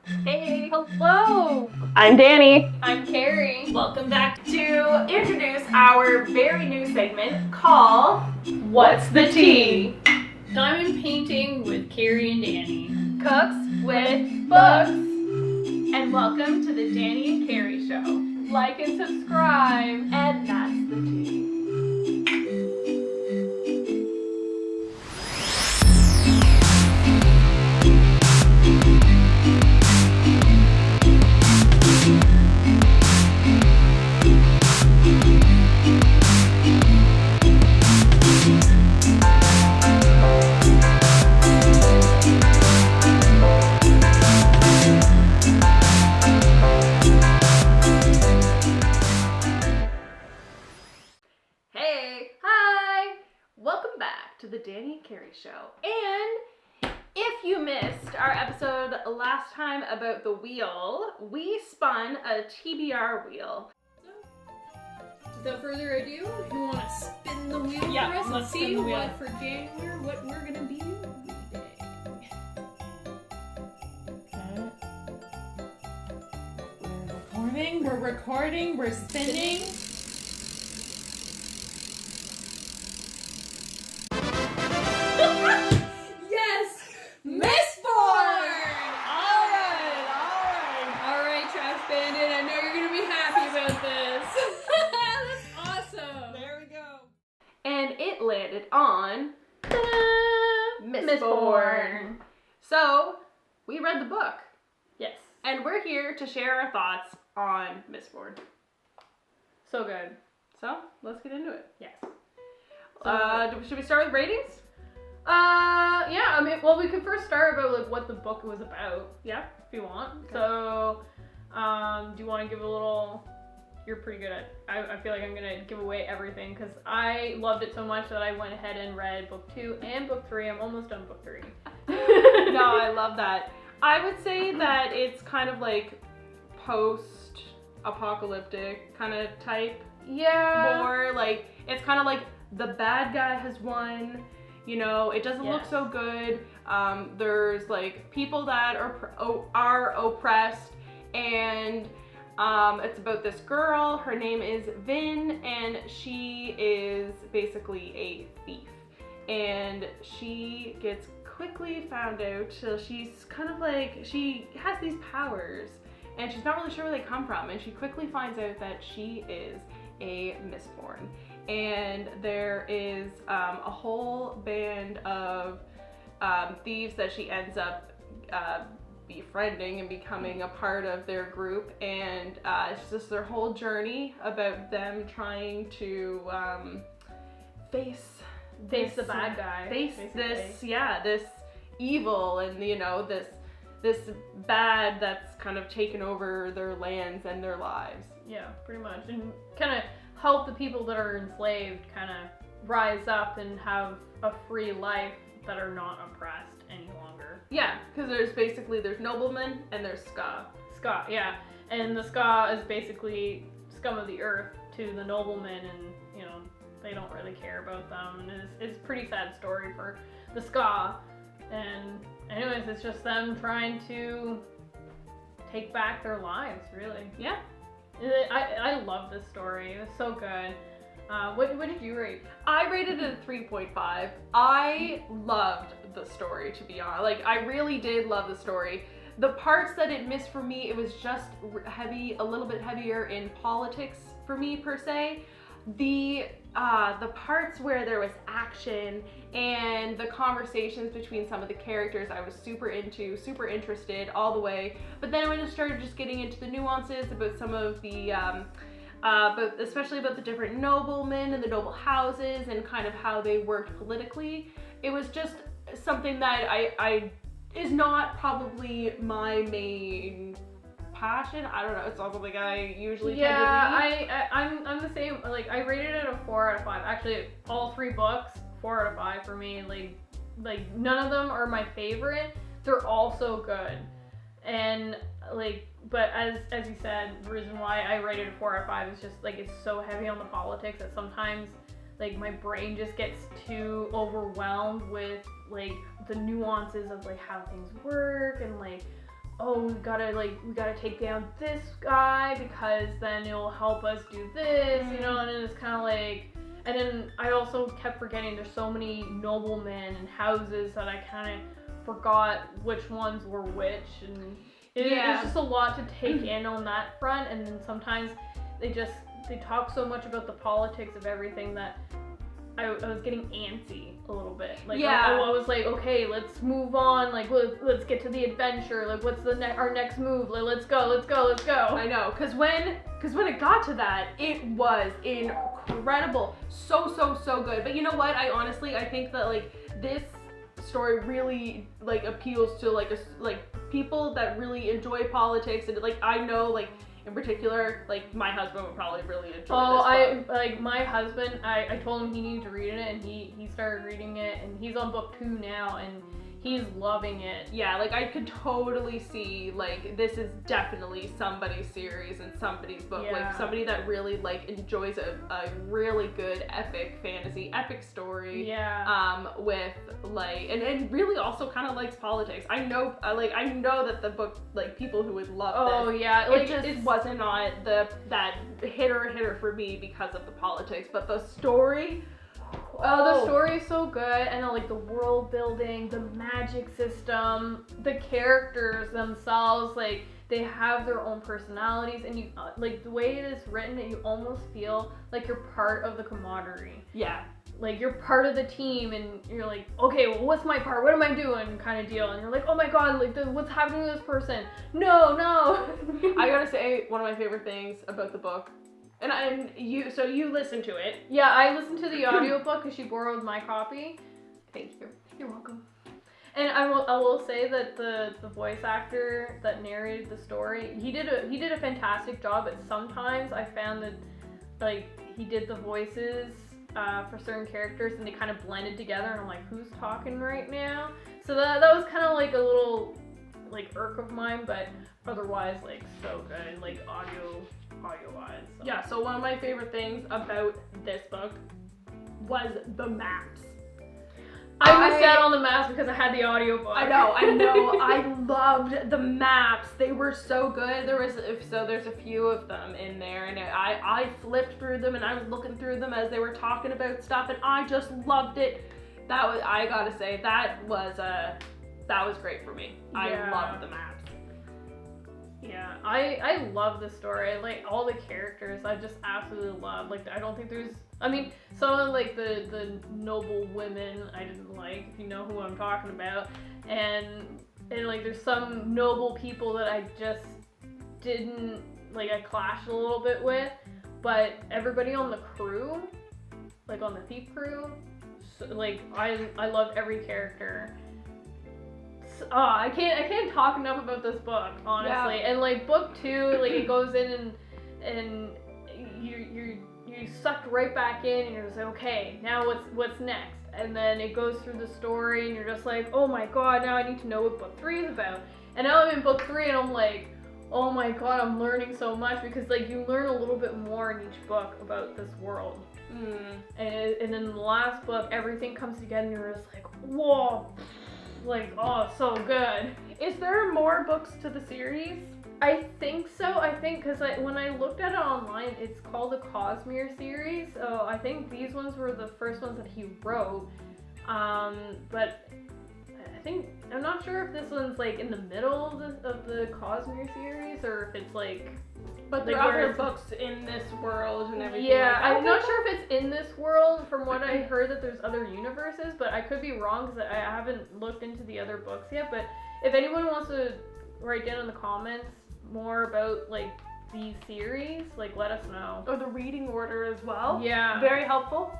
Hey, hello! I'm Danny. I'm Carrie. Welcome back To introduce our very new segment called What's the Tea? Diamond Painting with Carrie and Danny. Cooks with Books. And welcome to the Danny and Carrie Show. Like and subscribe. And that's the tea. Hey, hi! Welcome back to the Danny and Carrie Show. And if you missed our episode last time about the wheel, we spun a TBR wheel. Without further ado, you want to spin the wheel Yeah, for us and let's spin see the wheel. what for January, what we're gonna be reading. Okay. We're recording, we're spinning. Yes! Mistborn! Alright, Trash Bandit, I know you're gonna be happy about this. That's awesome. There we go. And it landed on Mistborn. So, we read the book. Yes. And we're here to share our thoughts on Mistborn. So good. So, let's get into it. Yes. Should we start with ratings? Yeah, I mean, well, we could first start about like what the book was about. Yeah. If you want. Okay. So, do you want to give a little? You're pretty good at. I feel like I'm gonna give away everything because I loved it so much that I went ahead and read book 2 and book 3. I'm almost done book 3. No, I love that. I would say that it's kind of like post-apocalyptic kind of type. Yeah. More like, it's kind of like the bad guy has won. You know, it doesn't look Yes. so good. There's like people that are oppressed, and it's about this girl. Her name is Vin, and she is basically a thief. And she gets quickly found out. So she's kind of like, she has these powers, and she's not really sure where they come from. And she quickly finds out that she is a Mistborn. And there is a whole band of thieves that she ends up befriending and becoming a part of their group. And it's just their whole journey about them trying to face the bad guy. Face basically. this evil, and you know, this bad that's kind of taken over their lands and their lives. Yeah, pretty much, and kind of help the people that are enslaved kind of rise up and have a free life that are not oppressed any longer. Yeah, because there's noblemen and there's ska. Ska, yeah, and the ska is basically scum of the earth to the noblemen, and you know they don't really care about them, and it's a pretty sad story for the ska. And anyways, it's just them trying to take back their lives, really. Yeah. I love this story. It was so good. What did you rate? I rated it a 3.5. I loved the story, to be honest. Like, I really did love the story. The parts that it missed for me, it was just heavy, a little bit heavier in politics for me, per se. The parts where there was action and the conversations between some of the characters, I was super into, super interested all the way. But then when it started just getting into the nuances about some of the, but especially about the different noblemen and the noble houses and kind of how they worked politically, it was just something that I is not probably my main passion. I don't know. It's not something I usually tend to read. I'm the same. Like, I rated it a 4 out of 5. Actually, all 3 books 4 out of 5 for me. Like none of them are my favorite. They're all so good, and like, but as you said, the reason why I rated it 4 out of 5 is just like it's so heavy on the politics that sometimes like my brain just gets too overwhelmed with like the nuances of like how things work and like oh, we gotta take down this guy because then it'll help us do this, you know, and it's kind of like, and then I also kept forgetting there's so many noblemen and houses that I kind of forgot which ones were which, and it's just a lot to take in on that front, and then sometimes they talk so much about the politics of everything that I was getting antsy a little bit. Like, I was like, okay, let's move on. Like, let's get to the adventure. Like, what's our next move? Like, let's go. I know, cause when it got to that, it was incredible, so good. But you know what? I think that like this story really like appeals to like people that really enjoy politics, and like I know like. In particular, like my husband would probably really enjoy this book. My husband, I told him he needed to read it, and he started reading it, and he's on book 2 now, and he's loving it. Yeah, like I could totally see like this is definitely somebody's series and somebody's book. Like somebody that really like enjoys a really good epic fantasy, epic story. Yeah. With like and really also kind of likes politics. I know that the book like people who would love this. Oh yeah, like it wasn't on that hitter for me because of the politics, but the story. The story is so good, and like the world building, the magic system, the characters themselves, like they have their own personalities, and you like the way it is written that you almost feel like you're part of the camaraderie. Yeah. Like you're part of the team, and you're like, okay, well, what's my part? What am I doing? Kind of deal. And you're like, oh my god, like what's happening to this person? No. I gotta say, one of my favorite things about the book. And you listened to it. Yeah, I listened to the audiobook because she borrowed my copy. Thank you. You're welcome. And I will say that the voice actor that narrated the story, he did a fantastic job, but sometimes I found that like he did the voices for certain characters and they kind of blended together, and I'm like, who's talking right now? So that was kind of like a little like irk of mine, but otherwise like so good, like audio wise. So. Yeah, so one of my favorite things about this book was the maps. I missed out on the maps because I had the audiobook. I know. I loved the maps. They were so good. There's a few of them in there, and I flipped through them and I was looking through them as they were talking about stuff, and I just loved it. I gotta say that was great for me. I loved the maps. Yeah, I love the story. Like all the characters, I just absolutely love. Like I don't think there's. I mean, some of like the noble women I didn't like. If you know who I'm talking about, and like there's some noble people that I just didn't like. I clashed a little bit with, but everybody on the crew, like on the thief crew, like I loved every character. I can't talk enough about this book, honestly. Yeah. And like book 2, like it goes in and you're sucked right back in, and you're just like, okay, now what's next? And then it goes through the story, and you're just like, oh my god, now I need to know what book 3 is about. And now I'm in book 3, and I'm like, oh my god, I'm learning so much, because like you learn a little bit more in each book about this world. And then the last book, everything comes together, and you're just like, whoa. Like, oh, so good. Is there more books to the series? I think so. I think because when I looked at it online, it's called the Cosmere series. So I think these ones were the first ones that he wrote. But I think I'm not sure if this one's like in the middle of the Cosmere series, or if it's like. But there are other books in this world and everything. Yeah, like I'm not sure if it's in this world. From what I heard, that there's other universes, but I could be wrong because I haven't looked into the other books yet. But if anyone wants to write down in the comments more about like these series, like let us know. Or the reading order as well. Yeah. Very helpful.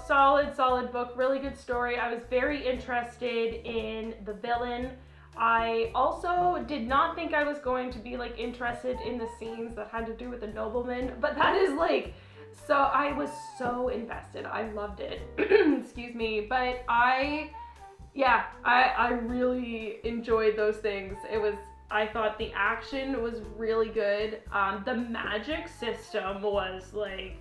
Solid book. Really good story. I was very interested in the villain. I also did not think I was going to be like interested in the scenes that had to do with the nobleman, but that is like, so I was so invested. I loved it. Excuse me. But I really enjoyed those things. I thought the action was really good. The magic system was like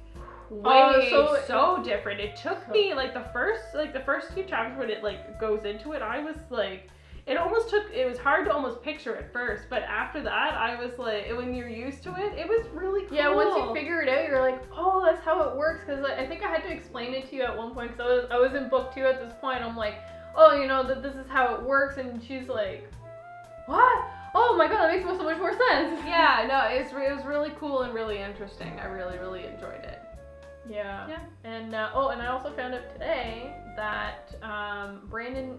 so different. It took me like the first few chapters when it like goes into it, I was like, it was hard to almost picture at first, but after that, I was like, when you're used to it, it was really cool. Yeah, once you figure it out, you're like, oh, that's how it works. Because I think I had to explain it to you at one point. Because I was in book 2 at this point. I'm like, oh, you know, this is how it works. And she's like, what? Oh my god, that makes so much more sense. Yeah, no, it was really cool and really interesting. I really, really enjoyed it. Yeah. Yeah. And and I also found out today that Brandon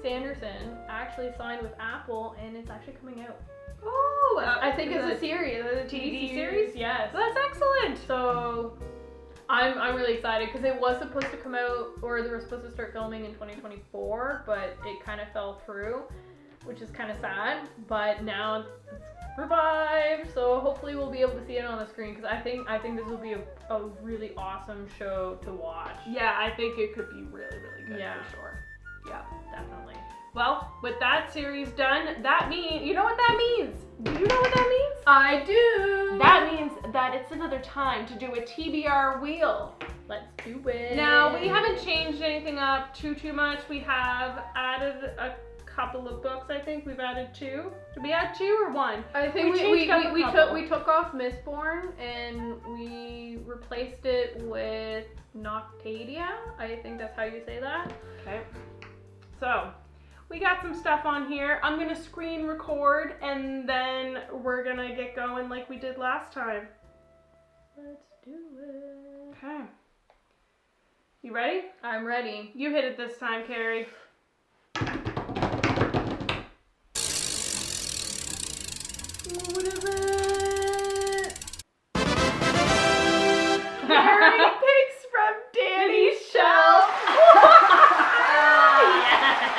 Sanderson actually signed with Apple, and it's actually coming out. Oh, I think it's a series, a TV series. Yes. That's excellent. So I'm really excited because it was supposed to come out, or they were supposed to start filming in 2024, but it kind of fell through, which is kind of sad. But now it's revived, so hopefully we'll be able to see it on the screen, because I think this will be a really awesome show to watch. Yeah, I think it could be really, really good for sure. Yeah, definitely. Well, with that series done, that means, you know what that means? Do you know what that means? I do. That means that it's another time to do a TBR wheel. Let's do it. Now, we haven't changed anything up too much. We have added a couple of books, I think. We've added 2. Did we add 2 or 1? I think we took off Mistborn and we replaced it with Noctadia. I think that's how you say that. Okay. So, we got some stuff on here. I'm gonna screen record and then we're gonna get going like we did last time. Let's do it. Okay. You ready? I'm ready. You hit it this time, Carrie. What is it? Carrie picks from Danny's shelf.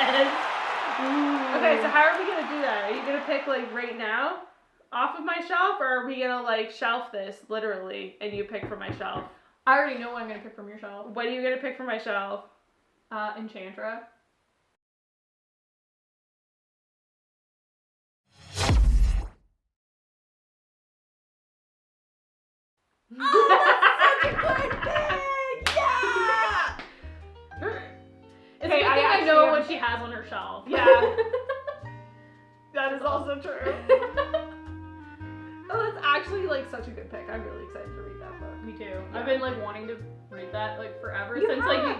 Yes. Okay, so how are we gonna do that? Are you gonna pick like right now off of my shelf, or are we gonna like shelf this literally and you pick from my shelf? I already know what I'm gonna pick from your shelf. What are you gonna pick from my shelf? Enchantra. Oh, that's such a good pick! Yeah! It's a good thing I know what she has on her shelf. Yeah. That is also true. Oh, that's actually like such a good pick. I'm really excited to read that book. Me too. Yeah. I've been like wanting to read that like forever You since have.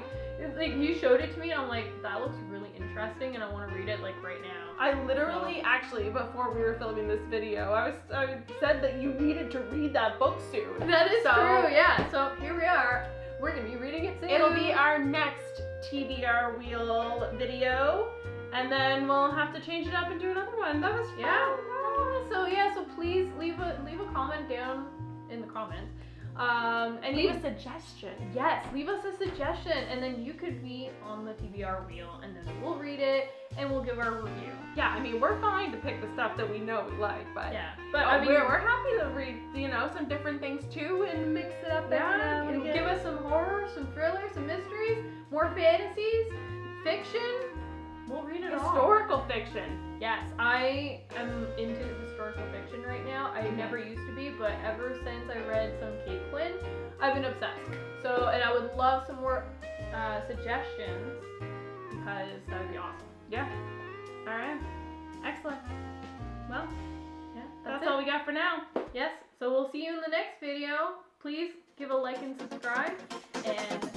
like you showed it to me and I'm like, that looks really interesting and I want to read it like right now. I literally, actually, before we were filming this video, I said that you needed to read that book soon. That is true, yeah. So here we are. We're gonna be reading it soon. It'll be our next TBR wheel video, and then we'll have to change it up and do another one. That was fun. Yeah. So please leave a comment down in the comments. And Leave a suggestion. Yes, leave us a suggestion, and then you could be on the TBR wheel, and then we'll read it and we'll give our review. Yeah, I mean, we're fine to pick the stuff that we know we like, but yeah, but I mean, we're happy to read, you know, some different things too and mix it up. Yeah, and give us some horror, some thrillers, some mysteries, more fantasies, fiction. We'll read it all. Historical fiction. Yes, I am into historical fiction right now. I never used to be, but ever since I read some Kate Quinn, I've been obsessed. So, and I would love some more suggestions because that would be awesome. Yeah. All right. Excellent. Well, yeah, that's all we got for now. Yes, so we'll see you in the next video. Please give a like and subscribe, and